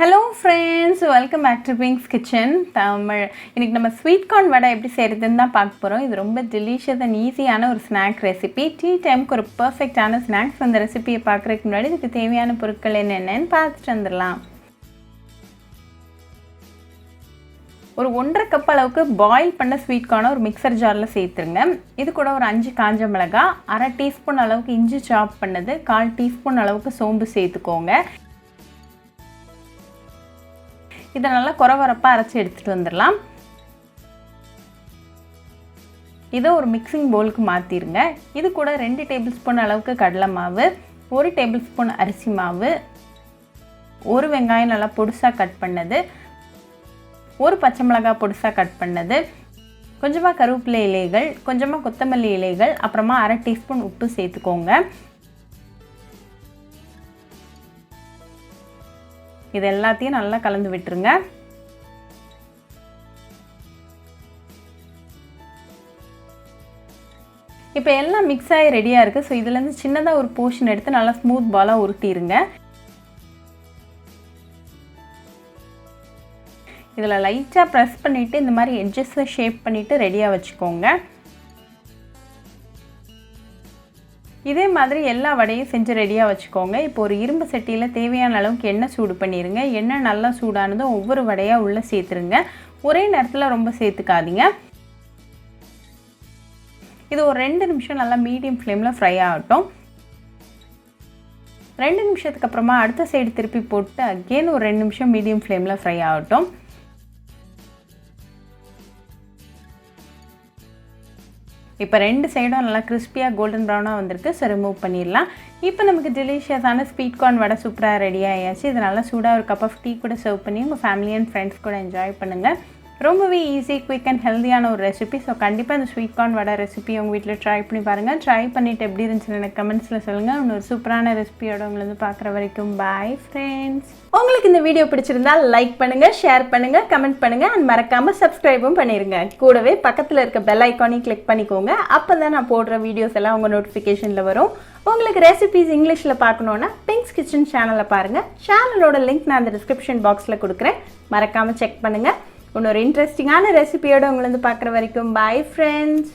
Hello friends, welcome back to Pink's Kitchen Tamil. இன்னைக்கு நம்ம sweet corn வடை எப்படி செய்யறதுன்னு தான் பார்க்க போறோம். இது ரொம்ப டெலிஷியஸ் அண்ட் ஈஸியான ஒரு ஸ்நாக் ரெசிபி. டீ டைம்க்கு ஒரு பெர்ஃபெக்ட்டான ஸ்நாக்ஸ். இந்த ரெசிபியை பார்க்கறதுக்கு முன்னாடி இதுக்கு தேவையான பொருட்கள் என்னென்னன்னு பார்த்துட்டு வந்துடலாம். ஒரு 1.5 கப் அளவுக்கு பாயில் பண்ண ஸ்வீட் கார்னை ஒரு மிக்சர் ஜாரில் சேர்த்துருங்க. இது கூட ஒரு 5 காஞ்ச மிளகாய், 1/2 டீஸ்பூன் அளவுக்கு இஞ்சி சாப் பண்ணது, 1/4 டீஸ்பூன் அளவுக்கு சோம்பு சேர்த்துக்கோங்க. இதை நல்லா கொரவரப்பாக அரைச்சி எடுத்துகிட்டு வந்துடலாம். இதை ஒரு மிக்சிங் பவுலுக்கு மாற்றிடுங்க. இது கூட 2 டேபிள் ஸ்பூன் அளவுக்கு கடலை மாவு, 1 டேபிள் ஸ்பூன் அரிசி மாவு, 1 வெங்காயம் நல்லா பொடிசாக கட் பண்ணது, 1 பச்சை மிளகாய் பொடிசாக கட் பண்ணது, கொஞ்சமாக கருவேப்பிலை இலைகள், கொஞ்சமாக கொத்தமல்லி இலைகள், அப்புறமா 1/2 டீஸ்பூன் உப்பு சேர்த்துக்கோங்க. இது எல்லாத்தையும் நல்லா கலந்து விட்டுருங்க. இப்போ எல்லாம் மிக்ஸ் ஆகி ரெடியாக இருக்குது. ஸோ இதுலேருந்து சின்னதாக ஒரு போர்ஷன் எடுத்து நல்லா ஸ்மூத் பாலாக உருட்டிடுங்க. இதில் லைட்டாக ப்ரெஸ் பண்ணிவிட்டு இந்த மாதிரி எட்ஜஸை ஷேப் பண்ணிவிட்டு ரெடியாக வச்சுக்கோங்க. இதே மாதிரி எல்லா வடையும் செஞ்சு ரெடியாக வச்சுக்கோங்க. இப்போ ஒரு இரும்பு சட்டியில் தேவையான அளவுக்கு எண்ணெய் சூடு பண்ணிடுங்க. எண்ணெய் நல்லா சூடானதும் ஒவ்வொரு வடையாக உள்ளே சேர்த்துருங்க. ஒரே நேரத்தில் ரொம்ப சேர்த்துக்காதீங்க. இது ஒரு 2 நிமிஷம் நல்லா மீடியம் ஃப்ளேமில் ஃப்ரை ஆகட்டும். 2 நிமிஷத்துக்கு அப்புறமா அடுத்த சைடு திருப்பி போட்டு அகெயின் ஒரு 2 நிமிஷம் மீடியம் ஃப்ளேமில் ஃப்ரை ஆகட்டும். இப்போ 2 சைடும் நல்லா கிறிஸ்பியாக கோல்டன் ப்ரௌனாக வந்திருக்கு. ஸோ ரிமூவ் பண்ணிடலாம். இப்போ நமக்கு டெலிஷியஸான ஸ்வீட் கார்ன் வடை சூப்பராக ரெடி ஆயாச்சு. இது நல்லா சூடாக ஒரு கப் ஆஃப் டீ கூட சர்வ் பண்ணி உங்கள் ஃபேமிலி அண்ட் ஃப்ரெண்ட்ஸ் கூட என்ஜாய் பண்ணுங்கள். ரொம்பவே ஈஸி, குயிக் அண்ட் ஹெல்த்தியான ஒரு ரெசிபி. ஸோ கண்டிப்பாக இந்த ஸ்வீட் கார்ன் வடை ரெசிபி உங்கள் வீட்டில் ட்ரை பண்ணி பாருங்கள். ட்ரை பண்ணிவிட்டு எப்படி இருந்துச்சுன்னு எனக்கு கமெண்ட்ஸில் சொல்லுங்கள். இன்னொரு சூப்பரான ரெசிபியோட உங்களை வந்து பார்க்குற வரைக்கும் பாய் ஃப்ரெண்ட்ஸ். உங்களுக்கு இந்த வீடியோ பிடிச்சிருந்தா லைக் பண்ணுங்கள், ஷேர் பண்ணுங்கள், கமெண்ட் பண்ணுங்கள் அண்ட் மறக்காமல் சப்ஸ்கிரைபும் பண்ணிடுங்க. கூடவே பக்கத்தில் இருக்க பெல் ஐக்கானையும் கிளிக் பண்ணிக்கோங்க. அப்போ தான் நான் போடுற வீடியோஸ் எல்லாம் உங்கள் நோட்டிஃபிகேஷனில் வரும். உங்களுக்கு ரெசிபிஸ் இங்கிலீஷில் பார்க்கணுன்னா பிங்க்ஸ் கிச்சன் சேனலை பாருங்கள். சேனலோட லிங்க் நான் அந்த டிஸ்கிரிப்ஷன் பாக்ஸில் கொடுக்குறேன். மறக்காமல் செக் பண்ணுங்கள். இன்னொரு இன்ட்ரெஸ்டிங்கான ரெசிபியோட உங்களை வந்து பார்க்குற வரைக்கும் பாய் ஃப்ரெண்ட்ஸ்.